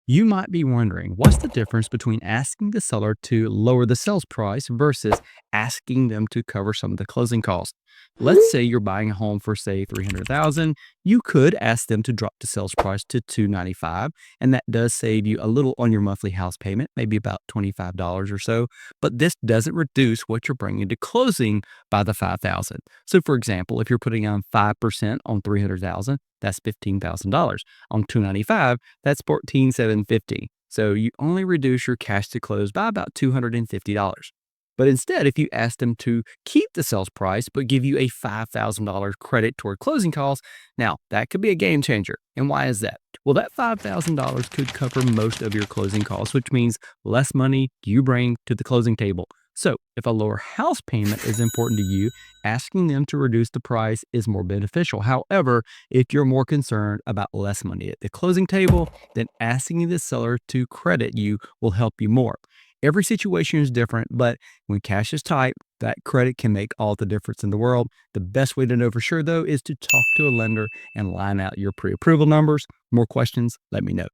You might be wondering, what's the difference between asking the seller to lower the sales price versus asking them to cover some of the closing costs? Let's say you're buying a home for say 300,000. You could ask them to drop the sales price to 295, and that does save you a little on your monthly house payment, maybe about $25 or so, but this doesn't reduce what you're bringing to closing by the 5,000. So for example, if you're putting on 5% on 300,000, that's $15,000. On 295, that's 14,750. So you only reduce your cash to close by about $250. But instead, if you ask them to keep the sales price but give you a $5,000 credit toward closing costs, now that could be a game changer. And why is that? Well, that $5,000 could cover most of your closing costs, which means less money you bring to the closing table. So, if a lower house payment is important to you, asking them to reduce the price is more beneficial. However, if you're more concerned about less money at the closing table, then asking the seller to credit you will help you more. Every situation is different, but when cash is tight, that credit can make all the difference in the world. The best way to know for sure, though, is to talk to a lender and line out your pre approval numbers. More questions? Let me know.